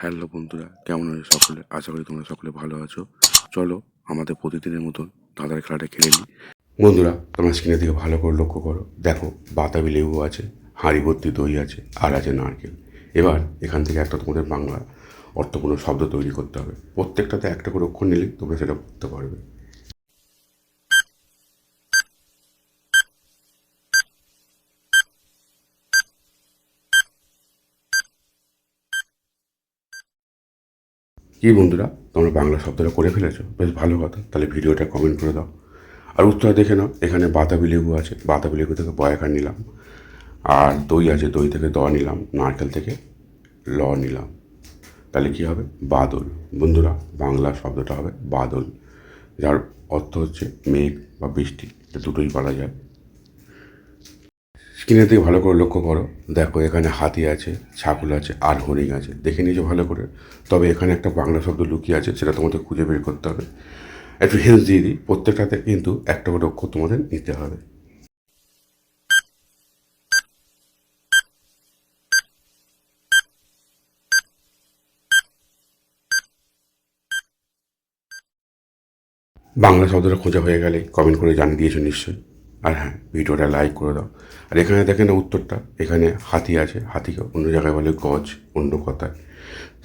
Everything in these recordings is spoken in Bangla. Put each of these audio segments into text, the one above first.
হ্যালো বন্ধুরা, কেমন আছো সকলে? আশা করি তোমরা সকলে ভালো আছো। চলো আমাদের প্রতিদিনের মতন ধাঁধার খেলাটা খেলে নিই। বন্ধুরা, তোমরা স্ক্রিনের দিকে ভালো করে লক্ষ্য করো। দেখো, বাতাবি লেবু আছে, হাঁড়ি ভর্তি দই আছে, আর আছে নারকেল। এবার এখান থেকে একটা তোমাদের বাংলা অর্থপূর্ণ শব্দ তৈরি করতে হবে। প্রত্যেকটাতে একটা করে অক্ষর নিলে তোমরা সেটা করতে পারবে। কি বন্ধুরা, তোমরা বাংলা শব্দটা করে ফেলেছো? বেশ ভালো কথা। তাহলে ভিডিওটা কমেন্ট করে দাও আর উত্তর দেখে নাও। এখানে বাতাবি লেবু আছে, বাতাবি লেবু থেকে বয়াকার নিলাম। আর দই আছে, দই থেকে দ নিলাম। নারকেল থেকে ল নিলাম। তাহলে কী হবে? বাদল। বন্ধুরা, বাংলা শব্দটা হবে বাদল, যার অর্থ হচ্ছে মেঘ বা বৃষ্টি। এটা দুটোই বলা যায়। স্ক্রিনের দিকে ভালো করে লক্ষ্য করো। দেখো, এখানে হাতি আছে, ছাগল আছে, আর হরিণ আছে। দেখে নিয়েছো ভালো করে? তবে এখানে একটা বাংলা শব্দ লুকিয়ে আছে, সেটা তোমাদের খুঁজে বের করতে হবে। একটু হেল্প দিয়ে দিই, প্রত্যেকটাতে কিন্তু একটা করে অক্ষর তোমাদের নিতে হবে। বাংলা শব্দটা খোঁজা হয়ে গেলে কমেন্ট করে জানিয়ে দিয়েছো নিশ্চয়ই। আর হ্যাঁ, ভিডিওটা লাইক করে দাও। আর এখানে দেখেন না উত্তরটা, এখানে হাতি আছে, হাতিকে অন্য জায়গায় বলে গজ, অন্য কথায়।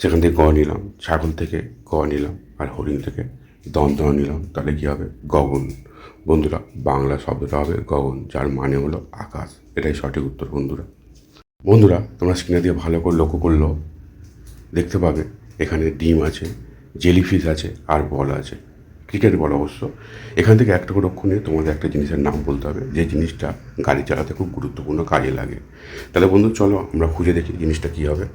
সেখান থেকে গ নিলাম, ছাগল থেকে গ নিলাম, আর হরিণ থেকে দন্ত নিলাম। তাহলে কী হবে? গগন। বন্ধুরা, বাংলা শব্দটা হবে গগন, যার মানে হলো আকাশ। এটাই সঠিক উত্তর বন্ধুরা। বন্ধুরা, তোমরা স্ক্রিনে দিয়ে ভালো করে লক্ষ্য করলো দেখতে পাবে এখানে ডিম আছে, জেলিফিশ আছে, আর বল আছে। ক্রিকেট বল অবশ্য। এখান থেকে একটা করে অক্ষর নিয়ে তোমাদের একটা জিনিসের নাম বলতে হবে, যে জিনিসটা গাড়ি চালাতে খুব গুরুত্বপূর্ণ কাজে লাগে। তাহলে বন্ধু, চলো আমরা খুঁজে দেখি জিনিসটা কী হবে।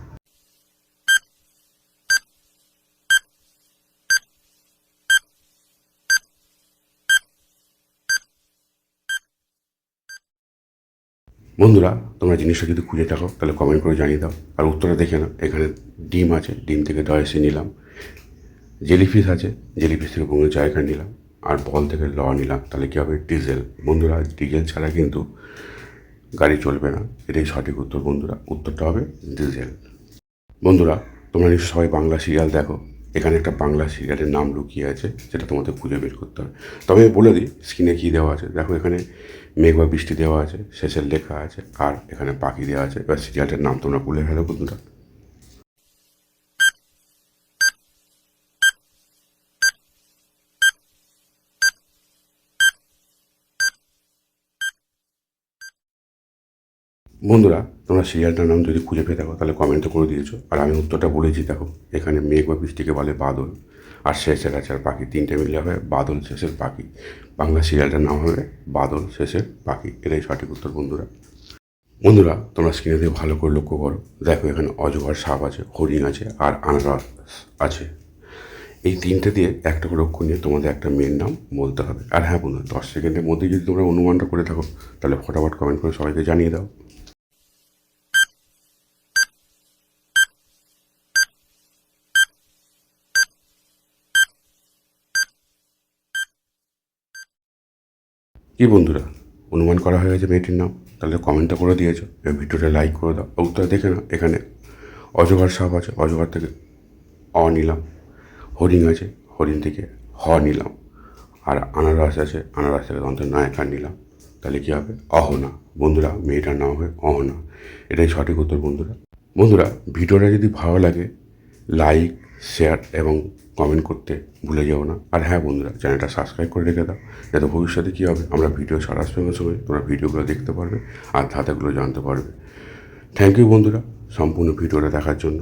বন্ধুরা, তোমরা জিনিসটা যদি খুঁজে থাকো তাহলে কমেন্ট করে জানিয়ে দাও। আর উত্তরটা দেখে নাও। এখানে ডিম আছে, ডিম থেকে দয়াসে নিলাম। জেলিফিশ আছে, জেলিফিশ থেকে বঙ্গের জায়গা নিলাম। আর বল থেকে ল নিলাম। তাহলে কী হবে? ডিজেল। বন্ধুরা, ডিজেল ছাড়া কিন্তু গাড়ি চলবে না। এটাই সঠিক উত্তর বন্ধুরা। উত্তরটা হবে ডিজেল। বন্ধুরা, তোমরা নিশ্চয় সবাই বাংলা সিরিয়াল দেখো। এখানে একটা বাংলা সিরিয়ালের নাম লুকিয়ে আছে, যেটা তোমাদের খুঁজে বের করতে হবে। তবে আমি বলে দিই স্ক্রিনে কী দেওয়া আছে। দেখো, এখানে মেঘ বা বৃষ্টি দেওয়া আছে, শেষের লেখা আছে, আর এখানে পাখি দেওয়া আছে। এবার সিরিয়ালটার নাম তোমরা বলে ফেলো বন্ধুরা। বন্ধুরা, তোমরা সিরিয়ালটার নাম যদি খুঁজে পেয়ে থাকো তাহলে কমেন্টও করে দিয়েছো। আর আমি উত্তরটা বলেছি। দেখো, এখানে মেঘ বা বৃষ্টিকে বলে বাদল, আর শেষের আছে আর পাখি। তিনটে মিলে হবে বাদল শেষের পাখি। বাংলা সিরিয়ালটার নাম হবে বাদল শেষের পাখি। এটাই সঠিক উত্তর বন্ধুরা। বন্ধুরা, তোমরা স্ক্রিনে দিয়ে ভালো করে লক্ষ্য করো। দেখো, এখানে অজগর সাপ আছে, হরিণ আছে, আর আনারস আছে। এই তিনটে দিয়ে একটা করে অক্ষর নিয়ে তোমাদের একটা মেয়ের নাম বলতে হবে। আর হ্যাঁ বন্ধুরা, 10 সেকেন্ডের মধ্যে যদি তোমরা অনুমানটা করে থাকো তাহলে ফটাফট কমেন্ট করে সবাইকে জানিয়ে দাও। কি বন্ধুরা, অনুমান করা হয়ে গেছে মেয়েটির নাম? তাহলে কমেন্টটা করে দিয়েছো, এবার ভিডিওটা লাইক করে দাও। উত্তর দেখে না, এখানে অজগর সাপ আছে, অজগর থেকে অ নিলাম। হরিণ আছে, হরিণ থেকে হ নিলাম। আর আনারস আছে, আনারস থেকে দন্ত নায়কার নিলাম। তাহলে কী হবে? অহনা। বন্ধুরা, মেয়েটার নাম হবে অহনা। এটাই সঠিক উত্তর বন্ধুরা। বন্ধুরা, ভিডিওটা যদি ভালো লাগে লাইক, শেয়ার এবং কমেন্ট করতে ভুলে যাও না। আর হ্যাঁ বন্ধুরা, চ্যানেলটা সাবস্ক্রাইব করে রেখে দাও, যাতে ভবিষ্যতে কী হবে আমরা ভিডিও ছাড়ার সঙ্গে সঙ্গে তোমরা ভিডিওগুলো দেখতে পারবে আর ধাঁধাগুলো জানতে পারবে। থ্যাংক ইউ বন্ধুরা, সম্পূর্ণ ভিডিওটা দেখার জন্য।